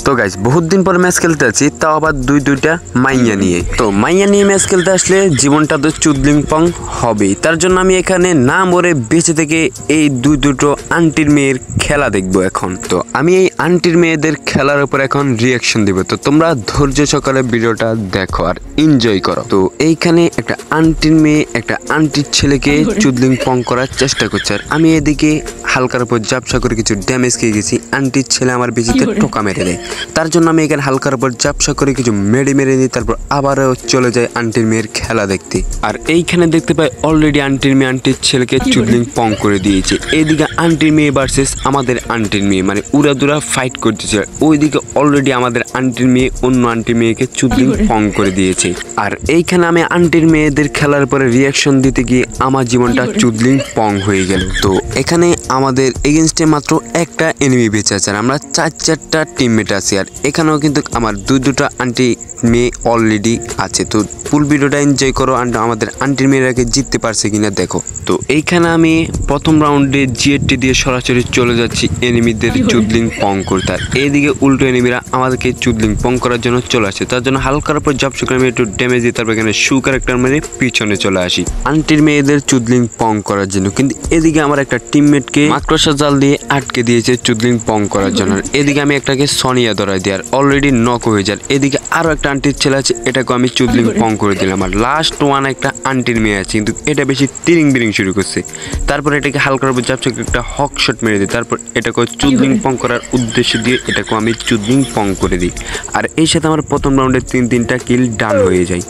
তো গাইস বহুত দিন পর ম্যাচ খেলতে আছি, তাও আবার দুইটা মাইয়া নিয়ে। তো মাইয়া নিয়ে ম্যাচ খেলতে আসলে জীবনটা তো চুদলিং পং হবেই। তার জন্য আমি এখানে না মরে বেঁচে থেকে এই দুটো আন্টির মেয়ের খেলা দেখবো এখন। তো আমি এই আন্টির মেয়েদের খেলার উপর এখন রিয়াকশন দিব। তো তোমরা ধৈর্য সহকারে ভিডিওটা দেখো আর এনজয় করো। তো এইখানে একটা আন্টির মেয়ে একটা আন্টির ছেলেকে চুদলিং পং করার চেষ্টা করছে, আর আমি এদিকে হালকার উপর ঝাপসা করে কিছু ড্যামেজ খেয়ে গেছি। আন্টির ছেলে আমার বিচিতে টোকা মেরে দেয়, তার জন্য আমি এখানে হালকার উপর ঝাপসা করে কিছু মেরে দিই। তারপর আবারও চলে যায় আন্টির মেয়ের খেলা দেখতে। আর এইখানে দেখতে পাই অলরেডি আন্টির মেয়ে আন্টির ছেলেকে চুদলিং পং করে দিয়েছে। এইদিকে আন্টির মেয়ে ভার্সেস আমাদের আন্টির মেয়ে, মানে উড়াদুরা ফাইট করতেছে। ওইদিকে অলরেডি আমাদের আন্টির মেয়ে অন্য আন্টির মেয়েকে চুদলিং পং করে দিয়েছে। আর এইখানে আমি আন্টির মেয়েদের খেলার পরে রিয়াকশন দিতে গিয়ে আমার জীবনটা চুদলিং পং হয়ে গেল। তো এখানে আমাদের এগেনস্টে মাত্র একটা এনিমি বেঁচে আছে, আর আমরা চারটা টিমমেট আছি। আর এখানেও কিন্তু আমার দুটা আন্টি মেয়ে অলরেডি আছে। তো ফুল ভিডিওটা এনজয় করো, আমাদের আন্টির মেয়েরাকে জিততে পারছে কিনা দেখো। তো এইখানে আমি প্রথম রাউন্ডে জিএটি দিয়ে সরাসরি চলে যাচ্ছি এনিমিদের চুদলিং পং করতে। আর এইদিকে উল্টো এনিমিরা আমাদেরকে চুদলিং পং করার জন্য চলে আসে। তার জন্য হালকার উপর ঝাপসা করে আমি একটু ড্যামেজ দিই, তারপর এখানে শু ক্যারেক্টার মেরে পিছনে চলে আসি আন্টির মেয়েদের চুদলিং পং করার জন্য। কিন্তু এদিকে আমার একটা টিমমেটকে মাকড়সা জাল দিয়ে আটকে দিয়েছে চুদলিং পং করার জন্য। এদিকে আমি একটাকে সনিয়া ধরাই দিই, আর অলরেডি নক হয়ে যায়। এদিকে আরো একটা আন্টির ছেলে আছে, এটাকে আমি চুদলিং পং করে দিলাম। আর লাস্ট ওয়ান একটা আন্টির মেয়ে আছে, কিন্তু এটা বেশি তিরিং শুরু করছে। তারপর এটাকে হালকার উপর ঝাপসা করে একটা হক শট মেরে দিই, তারপর এটাকে চুদলিং পং করার উদ্দেশ্য দিয়ে এটাকে আমি চুদলিং পং করে দিই। আর এই সাথে আমার প্রথম রাউন্ডে তিনটা কিল ডান হয়ে যায়।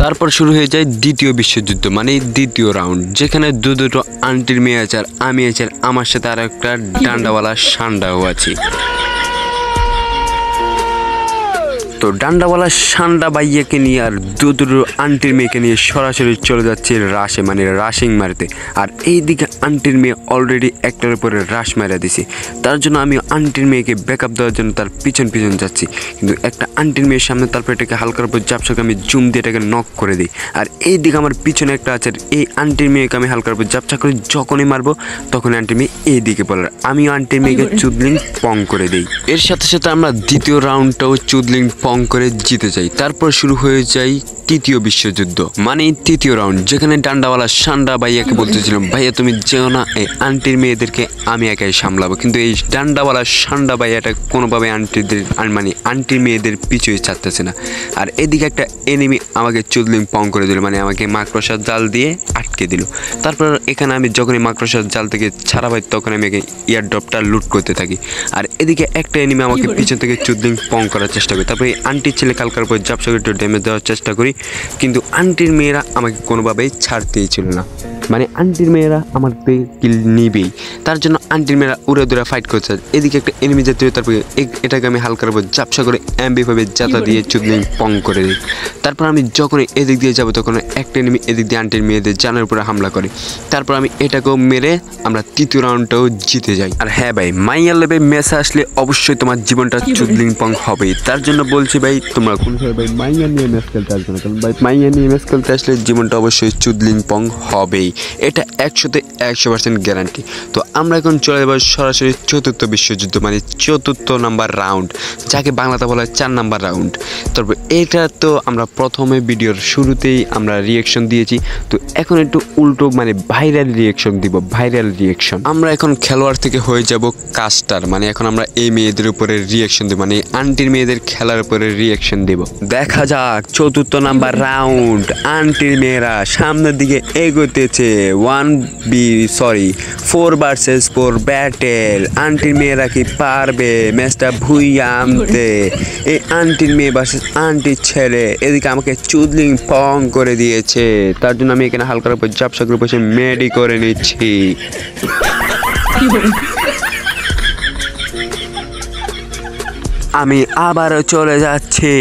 তারপর শুরু হয়ে যায় দ্বিতীয় বিশ্বযুদ্ধ, মানে দ্বিতীয় রাউন্ড, যেখানে দুটো আন্টির মেয়ে আছে আর আমি আছি, আর আমার সাথে আর একটা ডান্ডাওয়ালা সান্ডাও আছে। তো ডান্ডাওয়ালা সান্ডা বাইয়াকে নিয়ে আর দুটো আন্টির মেয়েকে নিয়ে সরাসরি চলে যাচ্ছে রাশে, মানে রাশিং মারতে। আর এইদিকে আন্টির মেয়ে অলরেডি একটার উপরে রাশ মারা দিছে। তার জন্য আমি আন্টির মেয়েকে ব্যাকআপ দেওয়ার জন্য তার পিছন যাচ্ছি, কিন্তু একটা আন্টির মেয়ের সামনে। তারপর এটাকে হালকার উপর ঝাপসাকে আমি জুম দিয়ে এটাকে নক করে দিই। আর এইদিকে আমার পিছনে একটা আছে, এই আন্টির মেয়েকে আমি হালকার উপর ঝাপসা করে যখনই মারবো তখনই আন্টির মেয়ে এইদিকে পড়ে, আমিও আন্টির মেয়েকে চুদলিং পং করে দিই। এর সাথে সাথে আমরা দ্বিতীয় রাউন্ডটাও চুদলিং পং করে জিতে যাই। তারপর শুরু হয়ে যায় তৃতীয় বিশ্বযুদ্ধ, মানে তৃতীয় রাউন্ড, যেখানে ডান্ডাওয়ালা সান্ডা ভাইয়াকে বলতেছিলাম, ভাইয়া তুমি যেও না, এই আন্টির মেয়েদেরকে আমি একাই সামলাবো। কিন্তু এই ডান্ডাওয়ালা সান্ডা ভাইয়াটা কোনোভাবে আন্টির মেয়েদের পিছুই ছাড়তেছে না। আর এদিকে একটা এনিমি আমাকে চুদলিং পং করে দিল, মানে আমাকে মাকড়সার জাল দিয়ে আটকে দিল। তারপর এখানে আমি যখনই মাকড়সার জাল থেকে ছাড়া পাই তখন আমি ইয়ার ড্রপটা লুট করতে থাকি। আর এদিকে একটা এনিমি আমাকে পিছন থেকে চুদলিং পং করার চেষ্টা করি। তারপরে আন্টির ছেলে কালকার উপর ঝাপসা করে একটু ড্যামেজ দেওয়ার চেষ্টা করি, কিন্তু আন্টির মেয়েরা আমাকে কোনোভাবেই ছাড়তেই ছিল না। মানে আন্টির মেয়েরা আমার কিল নিবেই, তার জন্য আন্টির মেয়েরা উড়ে দূরে ফাইট করছে। এদিকে একটা এনিমি জাতীয়, তারপরে এটাকে আমি হালকার উপর ঝাপসা করে এমবিভাবে জাতা দিয়ে চুদলিং পং করে দিই। তারপর আমি যখনই এদিক দিয়ে যাবো তখন একটা এনিমি এদিক দিয়ে আন্টির মেয়েদের জানের উপরে হামলা করে। তারপর আমি এটাকেও মেরে আমরা তৃতীয় রাউন্ডটাও জিতে যাই। আর হ্যাঁ ভাই, মাইয়া লেভে ম্যাচে আসলে অবশ্যই তোমার জীবনটা চুদলিং পং হবেই। তার জন্য বলছি ভাই, তোমরা কোন ভাই মাইয়া নিয়ে ম্যাচ খেলতে আসবে না, কারণ ভাই মাইয়া নিয়ে ম্যাচ খেলতে আসলে জীবনটা অবশ্যই চুদলিং পং হবেই, এটা 100% গ্যারান্টি। তো আমরা এখন চলে যাবো সরাসরি চতুর্থ বিশ্বযুদ্ধ, মানে চতুর্থ নাম্বার রাউন্ড, যাকে বাংলাতে বলা হয় 4 নাম্বার রাউন্ড। তারপর এটা তো আমরা প্রথমে ভিডিওর শুরুতেই আমরা রিয়াকশন দিয়েছি, তো এখন একটু উল্টো, মানে ভাইরাল রিয়াকশন দিব, ভাইরাল রিয়াকশন। আমরা এখন খেলোয়াড় থেকে হয়ে যাব কাস্টার, মানে এখন আমরা এই মেয়েদের উপরে রিয়াকশন দেব, মানে আন্টির মেয়েদের খেলার উপরে রিয়াকশন দেব। দেখা যাক চতুর্থ নাম্বার রাউন্ড। আন্টির মেয়েরা সামনের দিকে এগোতেছে, 4 ভার্সেস 4 ব্যাটেল। আন্টির মেয়েরা কি পারবে ম্যাচটা ভুইয়া আনতে? এই আন্টির মেয়ে ভার্সেস আন্টির ছেলে এদিকে আমাকে চুদলিং পং করে দিয়েছে, তার জন্য আমি এখানে হালকার উপর ঝাপসা করে বসে মেডি করে নিচ্ছি। আমি আবারও চলে যাচ্ছি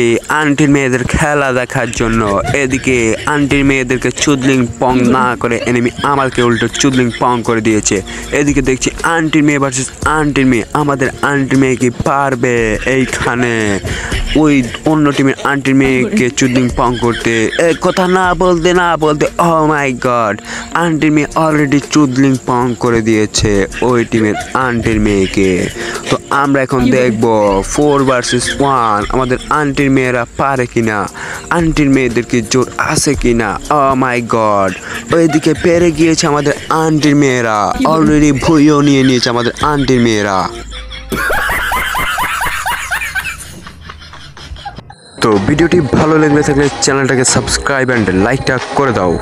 আন্টির মেয়েদের খেলা দেখার জন্য। এদিকে আন্টির মেয়েদেরকে চুদলিং পং না করে এনিমি আমাকে উল্টো চুদলিং পং করে দিয়েছে। এদিকে দেখছি আন্টির মেয়ে ভার্সেস আন্টির মেয়ে, আমাদের আন্টির মেয়ে কি পারবে এইখানে ওই অন্য টিমের আন্টির মেয়েকে চুদলিং পং করতে? কথা না বলতে ও মাই গড, আন্টির মেয়ে অলরেডি চুদলিং পং করে দিয়েছে ওই টিমের আন্টির মেয়েকে। তো আমরা এখন দেখব 4 ভার্সেস 1 আমাদের আন্টির মেয়েরা পারে কিনা, আন্টির মেয়েদেরকে জোর আছে কিনা। ও মাই গড, ওইদিকে পেরে গিয়েছে আমাদের আন্টির মেয়েরা, অলরেডি ভুইও নিয়ে নিয়েছে আমাদের আন্টির মেয়েরা। তো ভিডিওটি ভালো লাগলে থাকলে চ্যানেলটাকে সাবস্ক্রাইব অ্যান্ড লাইকটা করে দাও।